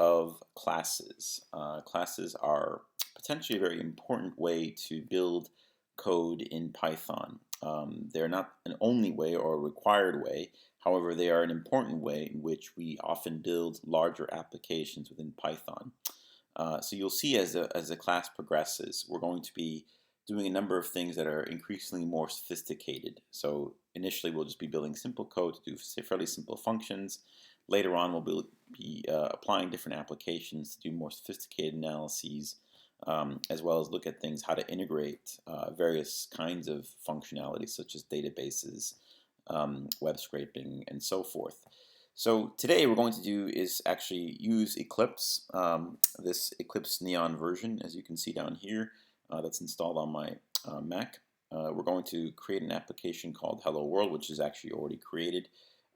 of classes. Classes are potentially a very important way to build code in Python. They're not an only way or a required way. However, they are an important way in which we often build larger applications within Python. So you'll see as the class progresses, we're going to be doing a number of things that are increasingly more sophisticated. So initially, we'll just be building simple code to do fairly simple functions. Later on, we'll be applying different applications to do more sophisticated analyses, as well as look at things, how to integrate various kinds of functionalities, such as databases, web scraping, and so forth. So today we're going to do is actually use Eclipse, this Eclipse Neon version, as you can see down here, that's installed on my Mac. We're going to create an application called Hello World, which is actually already created.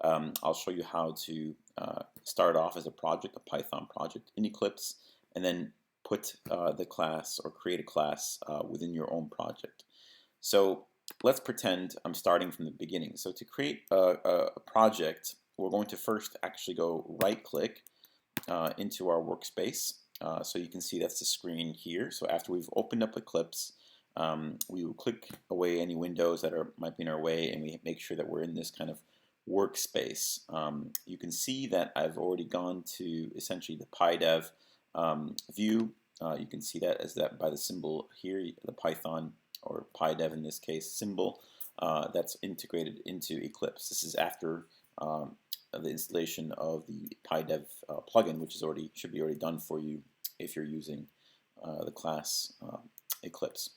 I'll show you how to start off as a project, a Python project in Eclipse, and then put the class or create a class within your own project. So let's pretend I'm starting from the beginning. So to create a project, we're going to first actually go right-click into our workspace. So you can see that's the screen here. So after we've opened up Eclipse, we will click away any windows that might be in our way, and we make sure that we're in this kind of workspace. You can see that I've already gone to essentially the PyDev view. You can see that as that by the symbol here, the Python or PyDev in this case symbol that's integrated into Eclipse. This is after the installation of the PyDev plugin, which should be already done for you if you're using the class Eclipse.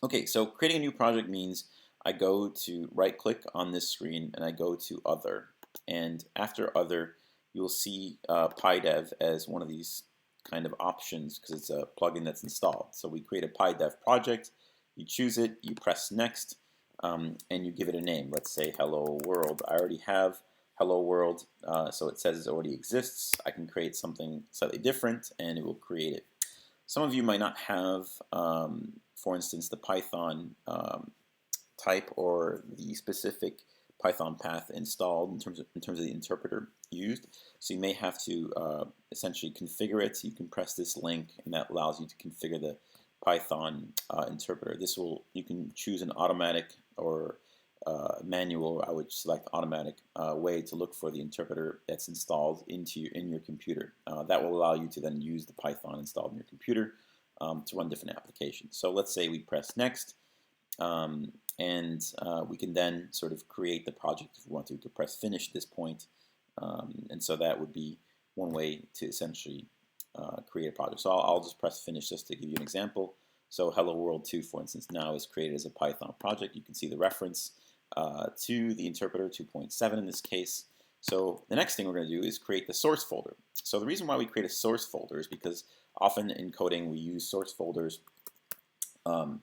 Okay, so creating a new project means I go to right-click on this screen and I go to Other. And after Other, you'll see PyDev as one of these kind of options because it's a plugin that's installed. So we create a PyDev project, you choose it, you press Next, and you give it a name. Let's say Hello World. I already have Hello World, so it says it already exists. I can create something slightly different and it will create it. Some of you might not have, for instance, the Python type or the specific Python path installed in terms of the interpreter used. So you may have to essentially configure it. You can press this link, and that allows you to configure the Python interpreter. You can choose an automatic or manual. I would select automatic way to look for the interpreter that's installed in your computer. That will allow you to then use the Python installed in your computer to run different applications. So let's say we press Next. And we can then sort of create the project if we want to. We could press Finish at this point. And so that would be one way to essentially create a project. So I'll just press Finish just to give you an example. So Hello World 2, for instance, now is created as a Python project. You can see the reference to the interpreter, 2.7 in this case. So the next thing we're going to do is create the source folder. So the reason why we create a source folder is because often in coding we use source folders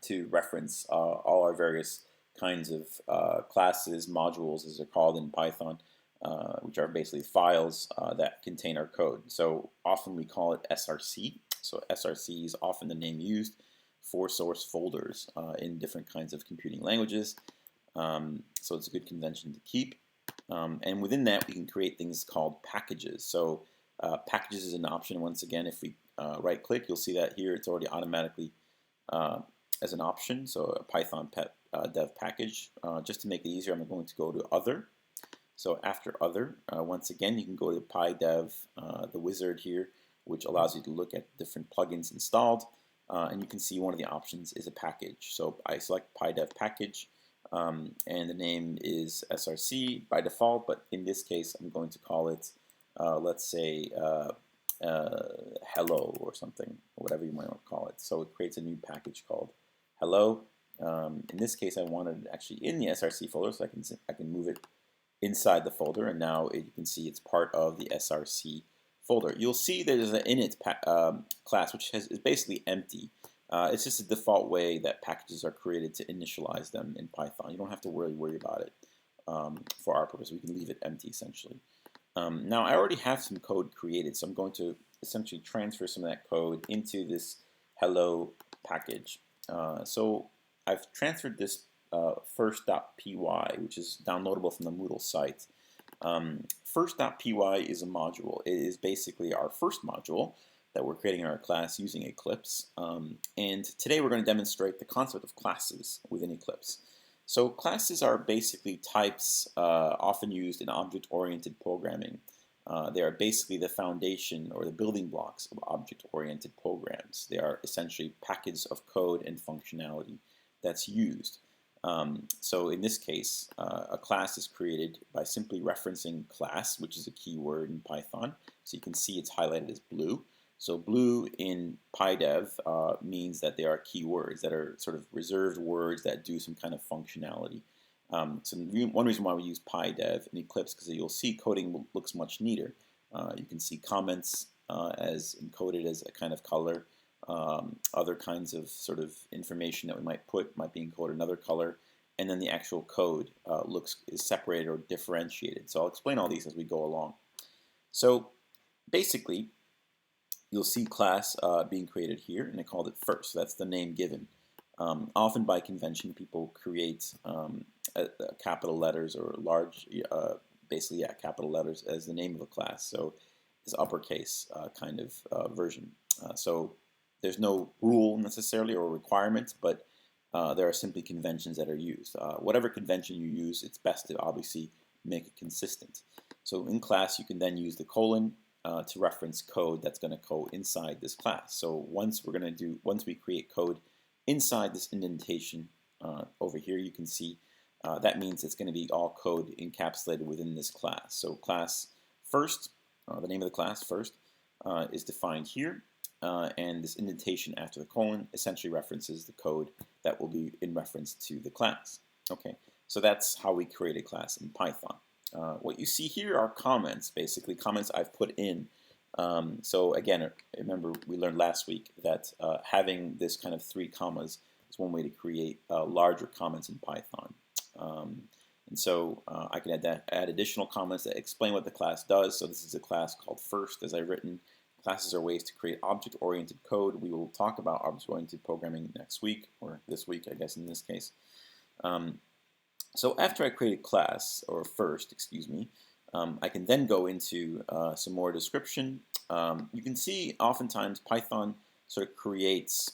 to reference all our various kinds of classes, modules as they're called in Python, which are basically files that contain our code. So often we call it SRC. So SRC is often the name used for source folders in different kinds of computing languages. So it's a good convention to keep. And within that, we can create things called packages. So packages is an option. Once again, if we right-click, you'll see that here it's already automatically as an option, so a Python dev package. Just to make it easier, I'm going to go to Other. So after Other, once again, you can go to PyDev, the wizard here, which allows you to look at different plugins installed, and you can see one of the options is a package. So I select PyDev package, and the name is SRC by default, but in this case, I'm going to call it, let's say, Hello or something, or whatever you might want to call it. So it creates a new package called Hello. In this case, I wanted it actually in the SRC folder, so I can move it inside the folder, and now you can see it's part of the SRC folder. You'll see there's an init class, which is basically empty. It's just a default way that packages are created to initialize them in Python. You don't have to worry about it for our purpose. We can leave it empty, essentially. Now, I already have some code created, so I'm going to essentially transfer some of that code into this hello package. So I've transferred this first.py, which is downloadable from the Moodle site. First.py is a module. It is basically our first module that we're creating in our class using Eclipse. And today we're going to demonstrate the concept of classes within Eclipse. So classes are basically types often used in object-oriented programming. They are basically the foundation or the building blocks of object-oriented programs. They are essentially packages of code and functionality that's used. So in this case, a class is created by simply referencing class, which is a keyword in Python. So you can see it's highlighted as blue. So blue in PyDev means that they are keywords that are sort of reserved words that do some kind of functionality. So one reason why we use PyDev in Eclipse, because you'll see coding looks much neater. You can see comments as encoded as a kind of color. Other kinds of sort of information that we might put might be encoded another color, and then the actual code is separated or differentiated. So I'll explain all these as we go along. So basically, you'll see class being created here, and I called it first. So that's the name given. Often by convention, people create capital letters or large, basically, yeah, capital letters as the name of a class. So it's uppercase kind of version. So there's no rule necessarily or requirement, but there are simply conventions that are used. Whatever convention you use, it's best to obviously make it consistent. So in class, you can then use the colon to reference code that's going to go inside this class. So once we create code inside this indentation over here, you can see that means it's going to be all code encapsulated within this class. So class first, the name of the class first, is defined here, and this indentation after the colon essentially references the code that will be in reference to the class. Okay, so that's how we create a class in Python. What you see here are comments, basically comments I've put in. So again, remember we learned last week that having this kind of 3 commas is one way to create larger comments in Python. And so I can add additional comments that explain what the class does. So this is a class called first, as I've written. Classes are ways to create object-oriented code. We will talk about object-oriented programming next week, or this week, I guess in this case. So after I create a class, or first, excuse me, I can then go into some more description. You can see oftentimes Python sort of creates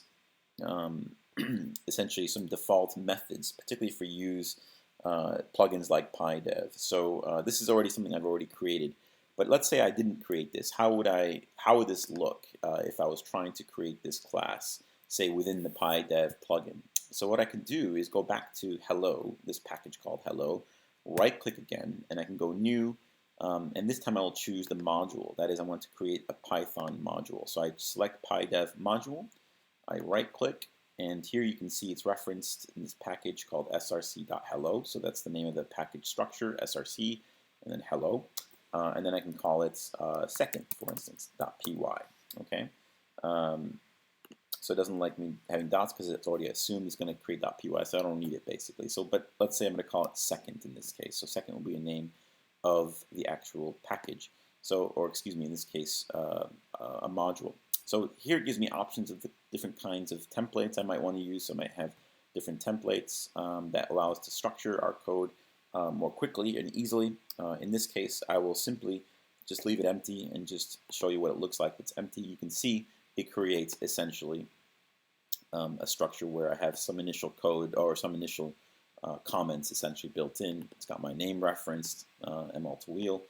essentially some default methods, particularly for use plugins like PyDev. So this is already something I've already created. But let's say I didn't create this. How would this look if I was trying to create this class, say within the PyDev plugin? So what I can do is go back to hello, this package called hello, right-click again, and I can go new, and this time I will choose the module. That is, I want to create a Python module. So I select PyDev module, I right-click, and here you can see it's referenced in this package called src.hello. So that's the name of the package structure, src, and then hello. And then I can call it second, for instance, .py. Okay. So it doesn't like me having dots because it's already assumed it's going to create .py, so I don't need it basically. So, but let's say I'm going to call it second in this case. So second will be a name of the actual package. So, or excuse me, in this case, a module. So here it gives me options of the different kinds of templates I might want to use. So I might have different templates that allow us to structure our code more quickly and easily. In this case, I will simply just leave it empty and just show you what it looks like. If it's empty, you can see it creates essentially a structure where I have some initial code or some initial comments essentially built in. It's got my name referenced, ml2wheel,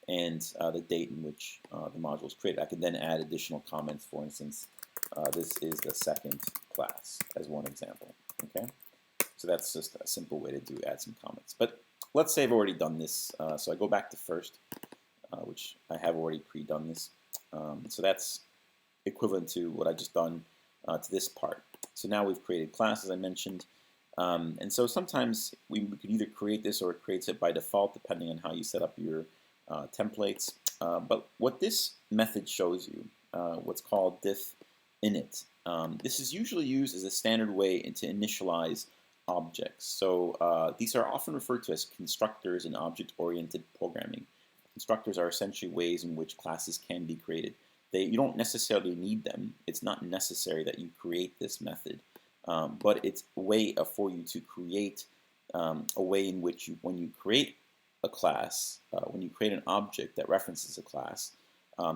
and the date in which the module is created. I can then add additional comments. For instance, this is the second class as one example. Okay, so that's just a simple way to add some comments. But let's say I've already done this. So I go back to first, which I have already pre-done this. So that's equivalent to what I just done to this part. So now we've created class, as I mentioned. And so sometimes we could either create this or it creates it by default, depending on how you set up your templates. But what this method shows you, what's called diff init, this is usually used as a standard way to initialize objects. So these are often referred to as constructors in object-oriented programming. Constructors are essentially ways in which classes can be created. You don't necessarily need them. It's not necessary that you create this method, but it's a way for you to create a way in which when you create a class, when you create an object that references a class,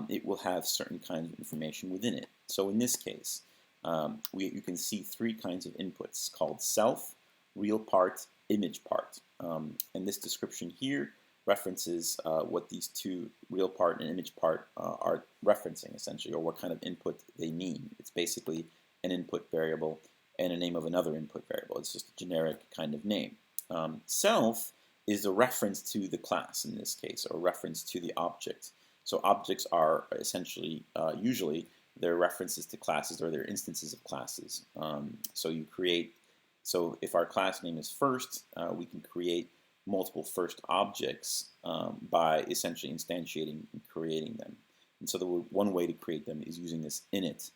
it will have certain kinds of information within it. So in this case, you can see three kinds of inputs called self, real part, image part. And this description here references what these two, real part and image part, are referencing essentially, or what kind of input they mean. It's basically an input variable and a name of another input variable. It's just a generic kind of name. Self is a reference to the class in this case, or reference to the object. So objects are essentially, usually, they're references to classes, or they're instances of classes. So if our class name is first, we can create multiple first objects by essentially instantiating and creating them. And so one way to create them is using this init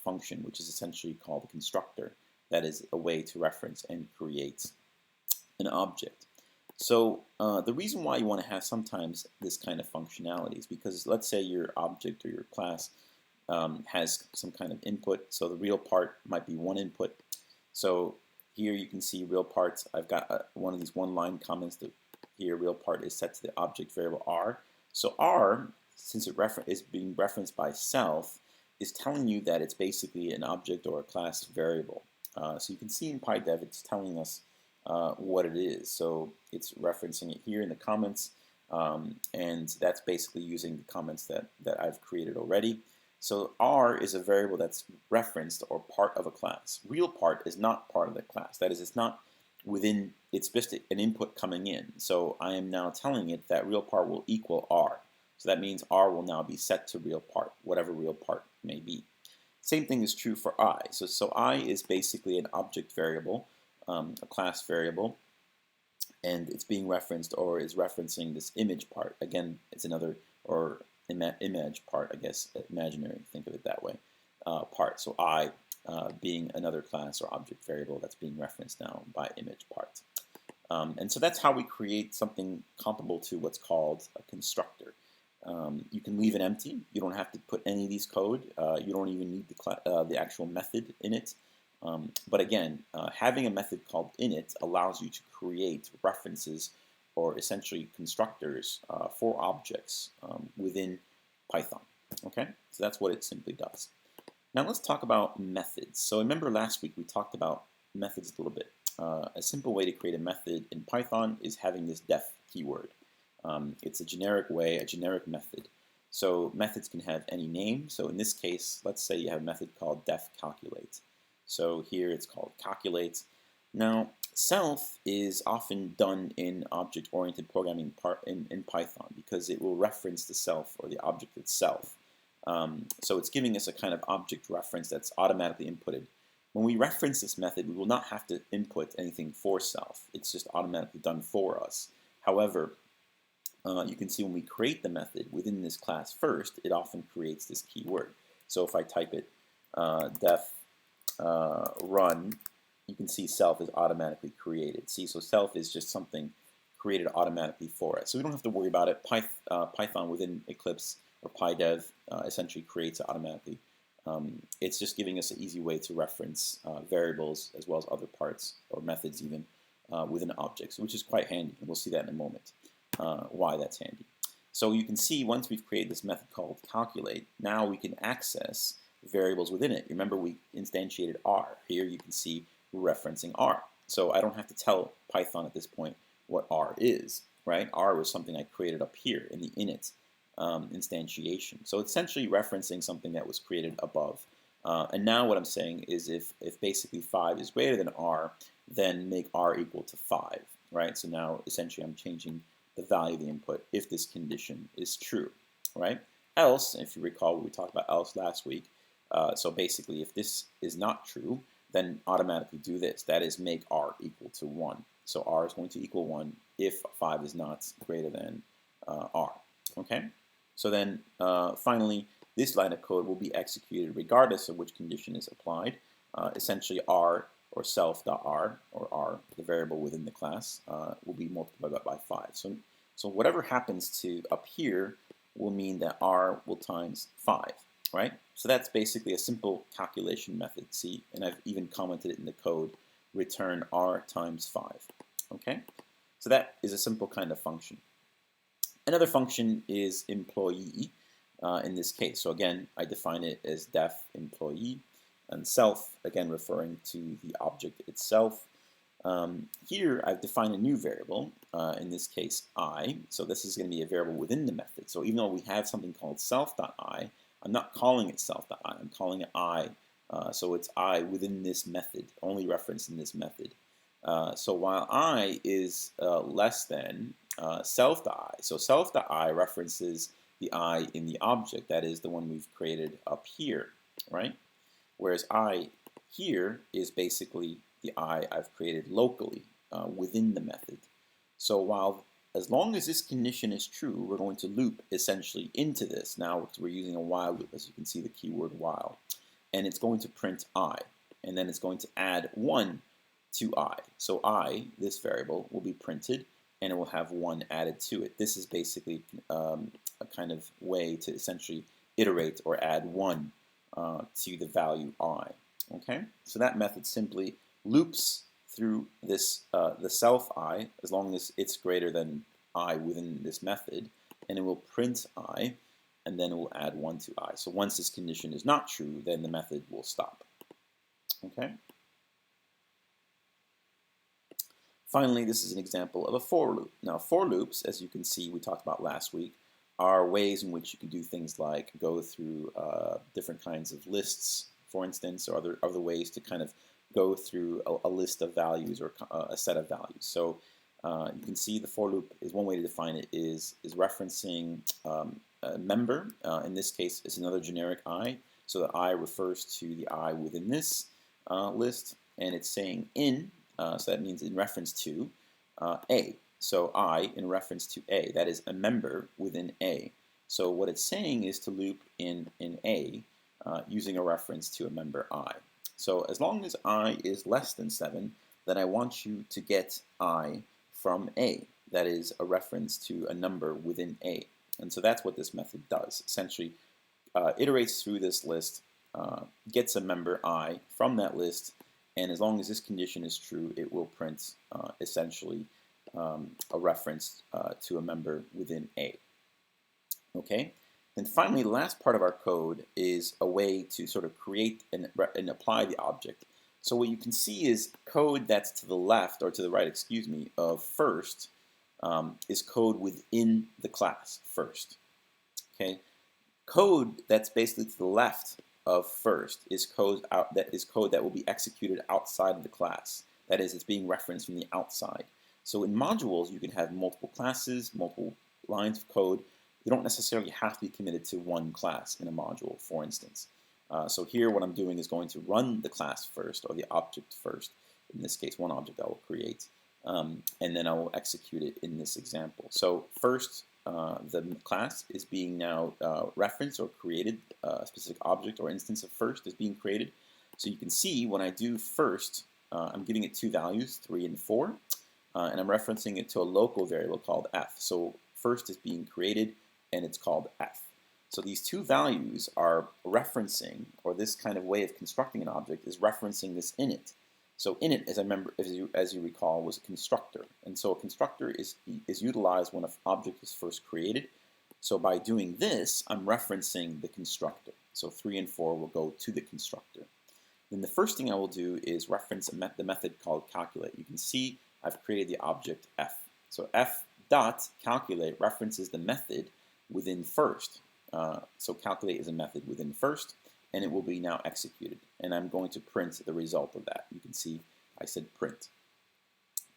function, which is essentially called a constructor. That is a way to reference and create an object. So the reason why you want to have sometimes this kind of functionality is because, let's say your object or your class has some kind of input. So the real part might be one input. So here you can see real parts. I've got one of these one-line comments that here real part is set to the object variable r. So r, since it is being referenced by self, is telling you that it's basically an object or a class variable. So you can see in PyDev it's telling us what it is. So it's referencing it here in the comments, and that's basically using the comments that I've created already. So R is a variable that's referenced or part of a class. Real part is not part of the class. That is, it's not within, it's just an input coming in. So I am now telling it that real part will equal R. So that means R will now be set to real part, whatever real part may be. Same thing is true for I. So I is basically an object variable, a class variable, and it's being referenced or is referencing this image part. Again, it's another, or image part, I guess, imaginary, think of it that way, part. So I being another class or object variable that's being referenced now by image part. And so that's how we create something comparable to what's called a constructor. You can leave it empty. You don't have to put any of these code. You don't even need the actual method in it. But again, having a method called init allows you to create references or essentially constructors for objects within Python. Okay, so that's what it simply does. Now let's talk about methods. So remember last week we talked about methods a little bit. A simple way to create a method in Python is having this def keyword. It's a generic way, a generic method. So methods can have any name. So in this case, let's say you have a method called def calculate. So here it's called calculate. Now self is often done in object-oriented programming in Python because it will reference the self or the object itself. So it's giving us a kind of object reference that's automatically inputted. When we reference this method, we will not have to input anything for self. It's just automatically done for us. However, you can see when we create the method within this class first, it often creates this keyword. So if I type it def run, you can see self is automatically created. See, so self is just something created automatically for us. So we don't have to worry about it. Python within Eclipse or PyDev essentially creates it automatically. It's just giving us an easy way to reference variables as well as other parts or methods even within objects, which is quite handy. And we'll see that in a moment, why that's handy. So you can see once we've created this method called calculate, now we can access variables within it. Remember we instantiated R. Here you can see we're referencing R. So I don't have to tell Python at this point what R is, right? R was something I created up here in the init instantiation. So it's essentially referencing something that was created above. And now what I'm saying is if basically 5 is greater than R, then make R equal to 5, right? So now essentially I'm changing the value of the input if this condition is true, right? Else, if you recall, we talked about else last week. So basically, if this is not true, then automatically do this. That is, make R equal to 1. So R is going to equal 1 if 5 is not greater than R. Okay? So then, finally, this line of code will be executed regardless of which condition is applied. Essentially, R or self.r, or R, the variable within the class, will be multiplied by 5. So whatever happens to up here will mean that R will times 5. Right? So that's basically a simple calculation method. See, and I've even commented it in the code, return R times 5. Okay? So that is a simple kind of function. Another function is employee in this case. So again, I define it as def employee, and self, again referring to the object itself. Here I've defined a new variable, in this case I, so this is going to be a variable within the method. So even though we have something called self.I, I'm not calling it self.I, I'm calling it I, so it's I within this method, only referenced in this method. So while I is less than self.I, so self.I references the I in the object, that is the one we've created up here, right? Whereas I here is basically the I I've created locally within the method. So while, as long as this condition is true, we're going to loop essentially into this. Now we're using a while loop, as you can see the keyword while. And it's going to print I. And then it's going to add 1 to I. So I, this variable, will be printed and it will have 1 added to it. This is basically a kind of way to essentially iterate or add 1 to the value I. Okay, so that method simply loops through this the self I as long as it's greater than I within this method, and it will print I, and then it will add 1 to I. So once this condition is not true, then the method will stop. Okay. Finally, this is an example of a for loop. Now, for loops, as you can see, we talked about last week, are ways in which you can do things like go through different kinds of lists, for instance, or other ways to kind of go through a list of values or a set of values. So you can see the for loop is one way to define it is referencing a member. In this case, it's another generic I. So the I refers to the I within this list, and it's saying in. So that means in reference to A. So I in reference to A. That is a member within A. So what it's saying is to loop in A using a reference to a member I. So as long as I is less than 7, then I want you to get I from A. That is a reference to a number within A. And so that's what this method does. Essentially iterates through this list, gets a member I from that list, and as long as this condition is true, it will print essentially a reference to a member within A. Okay? And finally, the last part of our code is a way to sort of create and apply the object. So what you can see is code that's to the left, or to the right, excuse me, of first is code within the class first. Okay? Code that's basically to the left of first is code that will be executed outside of the class. That is, it's being referenced from the outside. So in modules, you can have multiple classes, multiple lines of code. You don't necessarily have to be committed to one class in a module, for instance. So here what I'm doing is going to run the class first, or the object first. In this case, one object I will create. And then I will execute it in this example. So first, the class is being now referenced or created. A specific object or instance of first is being created. So you can see when I do first, I'm giving it 2 values, 3 and 4. And I'm referencing it to a local variable called f. So first is being created, and it's called f. So these 2 values are referencing, or this kind of way of constructing an object is referencing this init. So init, as you recall, was a constructor. And so a constructor is utilized when an object is first created. So by doing this, I'm referencing the constructor. So 3 and 4 will go to the constructor. Then the first thing I will do is reference the method called calculate. You can see I've created the object f. So f dot calculate references the method within first. So calculate is a method within first, and it will be now executed. And I'm going to print the result of that. You can see I said print.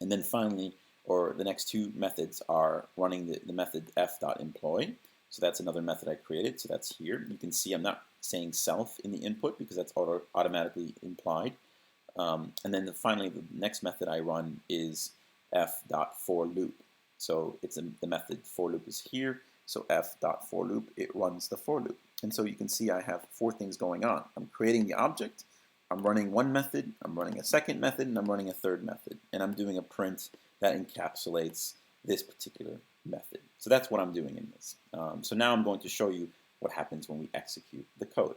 And then finally, or the next 2 methods are running the method f.employ. So that's another method I created. So that's here. You can see I'm not saying self in the input because that's automatically implied. And then finally, the next method I run is f.forLoop. So it's the method for loop is here. So f.forLoop, it runs the for loop. And so you can see I have 4 things going on. I'm creating the object, I'm running one method, I'm running a second method, and I'm running a third method. And I'm doing a print that encapsulates this particular method. So that's what I'm doing in this. So now I'm going to show you what happens when we execute the code.